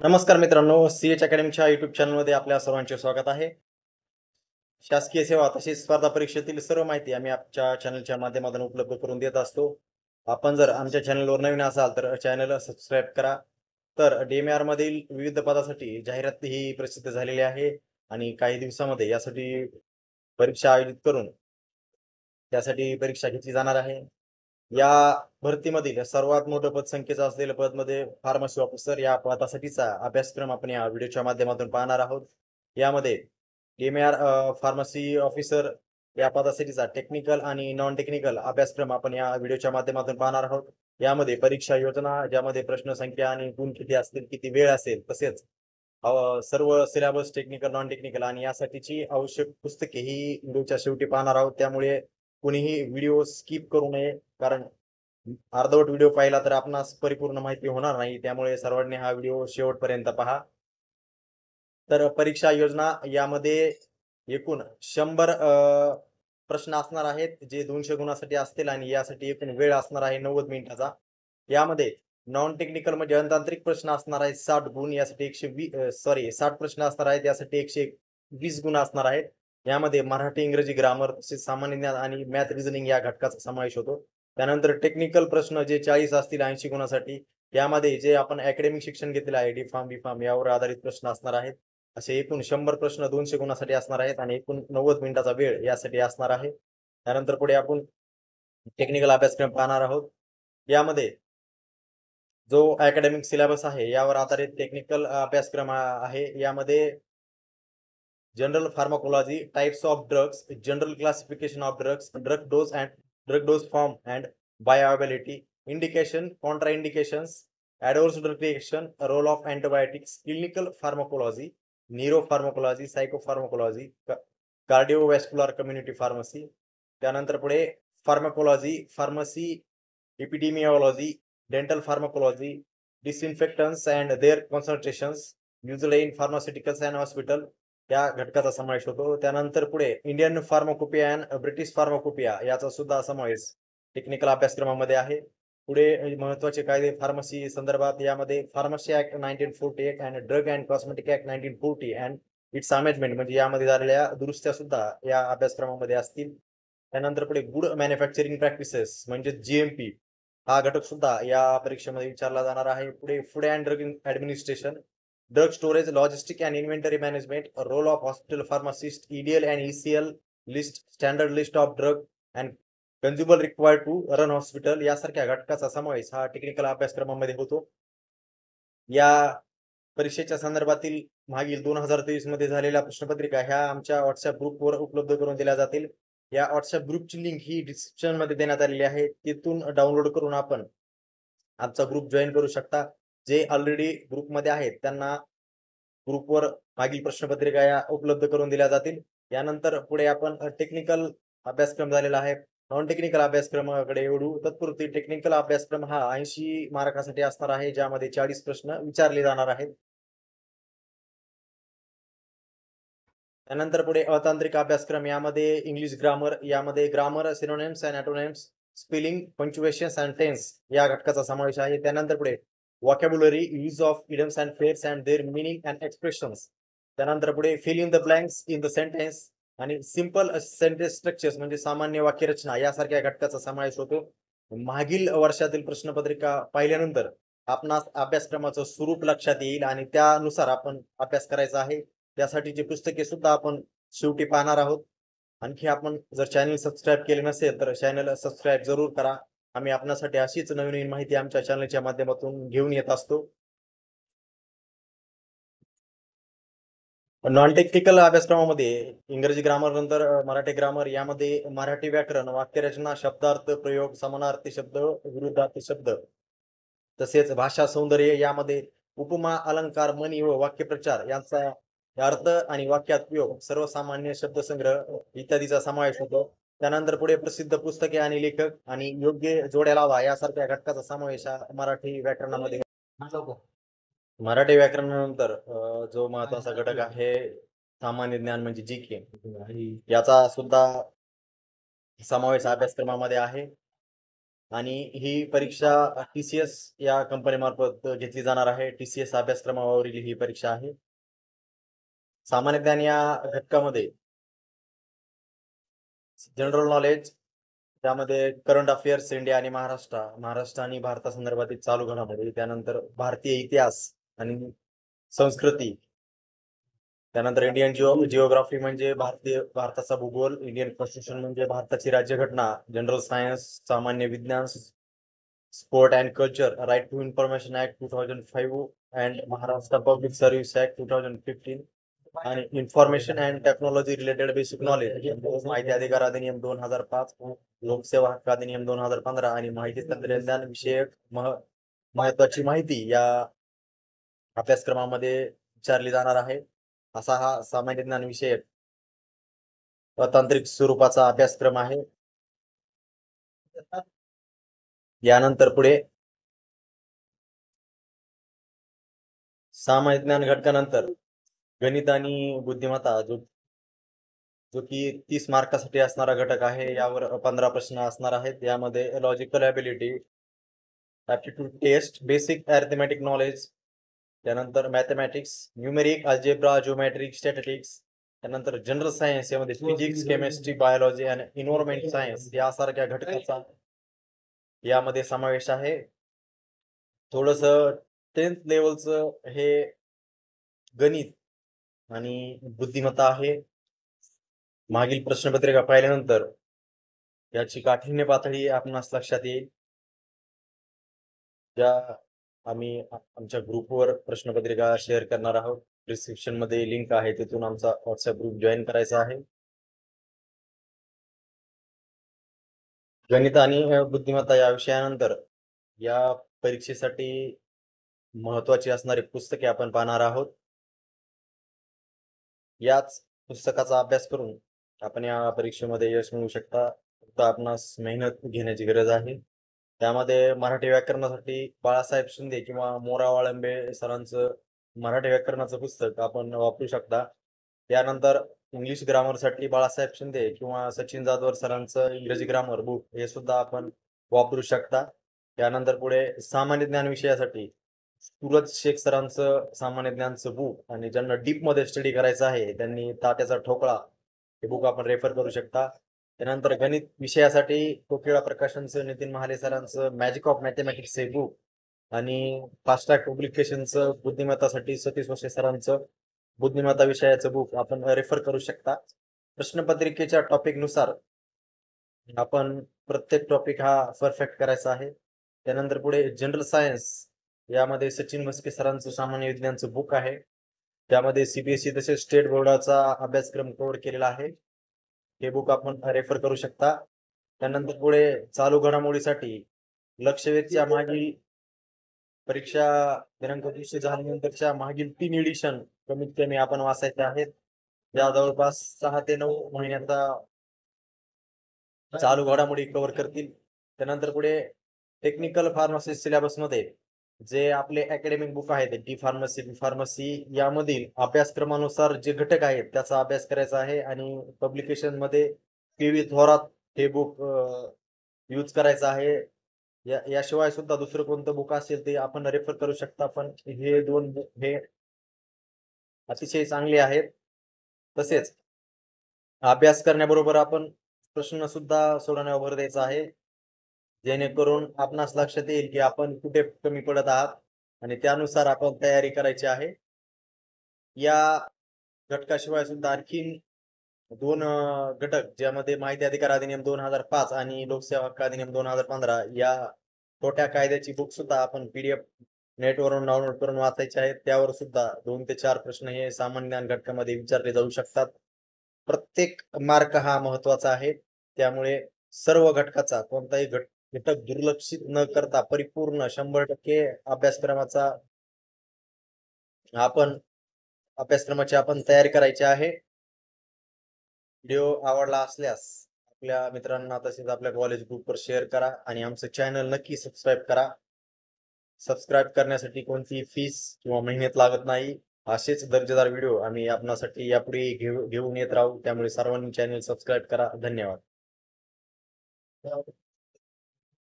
नमस्कार मित्रांनो, C-H अकॅडमीच्या YouTube चॅनलमध्ये आपल्या सर्वांचे स्वागत आहे. शासकीय सेवा तसेच स्पर्धा परीक्षेतील सर्व माहिती आम्ही आमच्या चॅनलच्या माध्यमातून उपलब्ध करून देत असतो. आपण जर आमच्या चॅनलवर नवीन असाल तर चॅनलला सबस्क्राईब करा. तर डी-एम-आर मधील विविध पदासाठी जाहिरात ही प्रसिद्ध झालेली आहे आणि काही दिवसामध्ये यासाठी परीक्षा आयोजित करून त्यासाठी परीक्षा घेतली जाणार आहे. या भरतीमधील सर्वात मोठं पदसंख्येचं असलेलं पदमध्ये फार्मसी ऑफिसर या पदासाठीचा अभ्यासक्रम आपण या व्हिडिओच्या माध्यमातून पाहणार आहोत. यामध्ये एम-आर फार्मसी ऑफिसर या पदासाठीचा टेक्निकल आणि नॉन टेक्निकल अभ्यासक्रम आपण या व्हिडिओच्या माध्यमातून पाहणार आहोत. यामध्ये परीक्षा योजना, ज्यामध्ये प्रश्न संख्या आणि गुण किती असतील, किती वेळ असेल, तसेच सर्व सिलेबस टेक्निकल, नॉन टेक्निकल आणि यासाठीची आवश्यक पुस्तके ही व्हिडिओच्या शेवटी पाहणार आहोत. त्यामुळे कुणीही व्हिडिओ स्किप करू नये. कारण अर्धवट व्हिडिओ पाहिला तर आपणास परिपूर्ण माहिती होणार नाही. त्यामुळे सर्वांनी हा व्हिडिओ शेवटपर्यंत पहा. तर परीक्षा योजना यामध्ये एकूण 100 प्रश्न असणार आहेत, जे 200 गुणासाठी असतील आणि यासाठी एकूण वेळ असणार आहे 90 मिनिटाचा. यामध्ये नॉन टेक्निकल म्हणजे अतांत्रिक प्रश्न असणार आहेत 60 गुण. यासाठी 60 प्रश्न असणार आहेत. यासाठी 120 गुण असणार आहेत. यामध्ये मराठी, इंग्रजी, ग्रामर तसेच सामान्य ज्ञान आणि मॅथ, रिझनिंग या घटकाचा समावेश होतो. त्यानंतर टेक्निकल प्रश्न जे 40 असतील 80 गुणासाठी. यामध्ये जे आपण अकॅडमिक शिक्षण घेतलेलं आहे, डी-फार्म, बी-फार्म यावर आधारित प्रश्न असणार आहेत. असे एकूण 100 प्रश्न 200 गुणासाठी असणार आहेत आणि एकूण 90 मिनिटाचा वेळ यासाठी असणार आहे. त्यानंतर पुढे आपण टेक्निकल अभ्यासक्रम पाहणार आहोत. यामध्ये जो अकॅडमिक सिलेबस आहे, यावर आधारित टेक्निकल अभ्यासक्रम आहे. यामध्ये general pharmacology, types of drugs, general classification of drugs, drug dose form and bioavailability, indication, contra indications, adverse drug reaction, role of antibiotics, clinical pharmacology, neuro pharmacology, psychopharmacology, cardiovascular community pharmacy. त्यानंतर पुढे pharmacology, pharmacy, epidemiology, dental pharmacology, disinfectants and their concentrations, used in pharmaceuticals and hospital या घटकाचा समावेश होतो. त्यानंतर पुढे Indian pharmacopoeia and British pharmacopoeia याचा सुद्धा समावेश टेक्निकल अभ्यासक्रमामध्ये आहे. पुढे महत्त्वाचे कायदे फार्मसी संदर्भात यामध्ये pharmacy act 1948 and drug and cosmetic act 1940 and it's amendment म्हणजे यामध्ये झालेल्या दुरुस्त्या सुद्धा या अभ्यासक्रमामध्ये असतील. त्यानंतर पुढे गुड मॅन्युफॅक्चरिंग प्रॅक्टिसेस म्हणजे जी हा घटक सुद्धा या परीक्षेमध्ये विचारला जाणार आहे. पुढे food and drug administration, drug storage, logistic and inventory management, role of hospital pharmacist, EDL and ECL list, standard list of drug and consumer required to run hospital यासारख्या घटकाचा समावेश हा टेक्निकल अभ्यासक्रमामध्ये होतो. या परीक्षेच्या संदर्भातील मागील 2023 मध्ये झालेल्या प्रश्नपत्रिका ह्या आमच्या WhatsApp ग्रुपवर उपलब्ध करून दिल्या जातील. या WhatsApp ग्रुपची लिंक ही डिस्क्रिप्शनमध्ये देण्यात आलेली आहे. तिथून डाउनलोड करून आपण आमचा ग्रुप जॉइन करू शकता. जे ऑलरेडी ग्रुपमध्ये आहेत त्यांना ग्रुपवर मागील प्रश्नपत्रिका या उपलब्ध करून दिल्या जातील. यानंतर पुढे आपण टेक्निकल अभ्यासक्रम झालेला आहे. नॉन टेक्निकल अभ्यासक्रमाकडे वळू. तत्पूर्वी टेक्निकल अभ्यासक्रम हा 80 मार्कासाठी असणार आहे, ज्यामध्ये 40 प्रश्न विचारले जाणार आहेत. त्यानंतर पुढे अतांत्रिक अभ्यासक्रम यामध्ये इंग्लिश ग्रामर, यामध्ये grammar, synonyms and antonyms, spelling, punctuations and tense या घटकाचा समावेश आहे. त्यानंतर पुढे vocabulary, use of idioms and phrase and their meaning and expressions. त्यानंतर पुढे fill in the blanks in the sentence आणि सिंपल सेंटेन्स स्ट्रक्चर्स म्हणजे सामान्य वाक्यरचना यासारख्या घटकाचा समावेश होतो. मागील वर्षातील प्रश्नपत्रिका पाहिल्यानंतर आपणास अभ्यासक्रमाचं स्वरूप लक्षात येईल आणि त्यानुसार आपण अभ्यास करायचा आहे. त्यासाठीची पुस्तके सुद्धा आपण शेवटी पाहणार आहोत. आणखी आपण जर चॅनल सबस्क्राईब केले नसेल तर चॅनल सबस्क्राईब जरूर करा. आम्ही आपल्यासाठी अशीच नवीन माहिती आमच्या चॅनलच्या माध्यमातून घेऊन येत असतो. नॉन टेक्निकल अभ्यासक्रमामध्ये इंग्रजी ग्रामर नंतर मराठी ग्रामर यामध्ये मराठी व्याकरण, वाक्यरचना, शब्दार्थ, प्रयोग, समानार्थी शब्द, विरुद्धार्थी शब्द तसेच भाषा सौंदर्य यामध्ये उपमा, अलंकार, म्हणी व वाक्यप्रचार यांचा अर्थ आणि वाक्यात उपयोग, सर्वसामान्य शब्दसंग्रह इत्यादीचा समावेश होतो. त्यानंतर पुढे प्रसिद्ध पुस्तके आणि लेखक आणि योग्य जोड्या लावा यासारख्या घटकाचा समावेश हा मराठी व्याकरणामध्ये. मराठी व्याकरणानंतर जो महत्वाचा घटक आहे सामान्य ज्ञान म्हणजे जी-के याचा सुद्धा समावेश अभ्यासक्रमामध्ये आहे. आणि ही परीक्षा TCS या कंपनीमार्फत घेतली जाणार आहे. TCS अभ्यासक्रमावरील ही परीक्षा आहे. सामान्य ज्ञान या घटकामध्ये जनरल नॉलेज, त्यामध्ये करंट अफेअर्स इंडिया आणि महाराष्ट्र आणि भारतासंदर्भातील चालू घडामोडी, त्यानंतर भारतीय इतिहास आणि संस्कृती, त्यानंतर इंडियन जिओग्राफी म्हणजे भारताचा भूगोल, इंडियन कॉन्स्टिट्यूशन म्हणजे भारताची राज्यघटना, जनरल सायन्स, सामान्य विज्ञान, sport and culture, right to information act 2005 and Maharashtra public service act 2015 आणि information and technology related basic knowledge, माहिती अधिकार अधिनियम 2005, लोकसेवा हक्क अधिनियम 2015 आणि माहिती तंत्रज्ञान विषयक महत्वाची माहिती या अभ्यासक्रमामध्ये विचारली जाणार आहे. असा हा सामान्य ज्ञान विषयक तांत्रिक स्वरूपाचा अभ्यासक्रम आहे. यानंतर पुढे सामान्य ज्ञान घटकानंतर गणित आणि बुद्धिमत्ता, जो की 30 मार्कासाठी असणारा घटक आहे. यावर 15 प्रश्न असणार आहेत. यामध्ये logical ability, aptitude test, basic arithmetic knowledge, त्यानंतर mathematics, numeric, algebra, geometric, statistics, त्यानंतर जनरल सायन्स यामध्ये फिजिक्स, केमिस्ट्री, बायोलॉजी आणि एन्व्हायरमेंट सायन्स यासारख्या घटकाचा यामध्ये समावेश आहे. थोडस 10th लेवलचं हे गणित आणि बुद्धिमत्ता आहे. मागील प्रश्नपत्रिका पाहिल्यानंतर याची काठिण्य पातळी आपणास लक्षात येईल. ज्या आम्ही आमच्या ग्रुपवर प्रश्नपत्रिका शेअर करणार आहोत. डिस्क्रिप्शन मध्ये लिंक आहे, तिथून आमचा व्हॉट्सअप ग्रुप जॉईन करायचा आहे. गणित आणि बुद्धिमत्ता या विषयानंतर या परीक्षेसाठी महत्वाची असणारी पुस्तके आपण पाहणार आहोत. याच पुस्तकाचा अभ्यास करून आपण या परीक्षेमध्ये यश मिळवू शकता. फक्त आपणास मेहनत घेण्याची गरज आहे. त्यामध्ये मराठी व्याकरणासाठी बाळासाहेब शिंदे किंवा मोरा वाळंबे सरांचं मराठी व्याकरणाचं पुस्तक आपण वापरू शकता. त्यानंतर इंग्लिश ग्रामरसाठी बाळासाहेब शिंदे किंवा सचिन जाधवर सरांचं इंग्रजी ग्रामर बुक हे सुद्धा आपण वापरू शकता. त्यानंतर पुढे सामान्य ज्ञान विषयासाठी सूरज शेख सरांचं सामान्य ज्ञानचं बुक, आणि ज्यांना डीप मध्ये स्टडी करायचं आहे त्यांनी तात्याचा ठोकळा हे बुक आपण रेफर करू शकता. त्यानंतर गणित विषयासाठी कोकिळा प्रकाशनचं नितीन महाले सरांचं मॅजिक ऑफ मॅथमॅटिक्स हे बुक, आणि फास्ट ट्रॅक पब्लिकेशनचं बुद्धिमत्तासाठी सतीश वशे सरांचं बुद्धिमत्ता विषयाचं बुक आपण रेफर करू शकता. प्रश्नपत्रिकेच्या टॉपिक नुसार आपण प्रत्येक टॉपिक हा परफेक्ट करायचा आहे. त्यानंतर पुढे जनरल सायन्स यामध्ये सचिन म्हस्के सरांचं सामान्य विज्ञानचं बुक आहे. त्यामध्ये CBSE तसेच स्टेट बोर्डाचा अभ्यासक्रम कव्हर केलेला आहे. हे बुक आपण रेफर करू शकता. त्यानंतर पुढे चालू घडामोडीसाठी लक्षवेधच्या मागील परीक्षा दिनांक 20 झाल्यानंतरच्या मागील 3 एडिशन कमीत कमी आपण वाचायचे आहेत. या जवळपास 6 ते 9 महिन्याचा चालू घडामोडी कव्हर करतील. त्यानंतर पुढे टेक्निकल फार्मसी सिलेबस मध्ये जे आपले अकॅडमिक बुक आहेत, डी फार्मसी, बी फार्मसी यामधील अभ्यासक्रमानुसार जे घटक आहेत त्याचा अभ्यास करायचा आहे. आणि पब्लिकेशन मध्ये PV थोरात हे बुक यूज करायचं आहे. याशिवाय सुद्धा दुसरं कोणतं बुक असेल ते आपण रेफर करू शकता, पण हे 2 बुक हे अतिशय चांगले आहेत. तसेच अभ्यास करण्याबरोबर आपण प्रश्न सुद्धा सोडवण्यावर भर द्यायचा आहे, जेणेकरून आपणास लक्षात येईल की आपण कुठे कमी पडत आहात आणि त्यानुसार आपण तयारी करायची आहे. या घटकाशिवाय सुद्धा आणखीन 2 घटक, ज्यामध्ये माहिती अधिकार अधिनियम 2005 आणि लोकसेवा हक्क अधिनियम 2015 या छोट्या कायद्याची बुक सुद्धा आपण PDF नेटवरून डाउनलोड करून वाचायचे आहेत. त्यावर सुद्धा 2 ते 4 प्रश्न हे सामान्य ज्ञान घटकामध्ये विचारले जाऊ शकतात. प्रत्येक मार्क हा महत्वाचा आहे. त्यामुळे सर्व घटकाचा कोणताही घटक दुर्लक्षित न करता परिपूर्ण 100% अभ्यासक्रमाची आपण तयारी करायची आहे. व्हिडिओ आवडला असल्यास आपल्या मित्रांना तसेच आपल्या कॉलेज ग्रुपवर शेअर करा आणि आमचं चॅनल नक्की सबस्क्राईब करा. सबस्क्राईब करण्यासाठी कोणतीही फीस किंवा मेहनत लागत नाही. असेच दर्जेदार व्हिडिओ आम्ही आपणासाठी यापुढे घेऊन येत राहू. त्यामुळे सर्वांनी चॅनल सबस्क्राईब करा. धन्यवाद.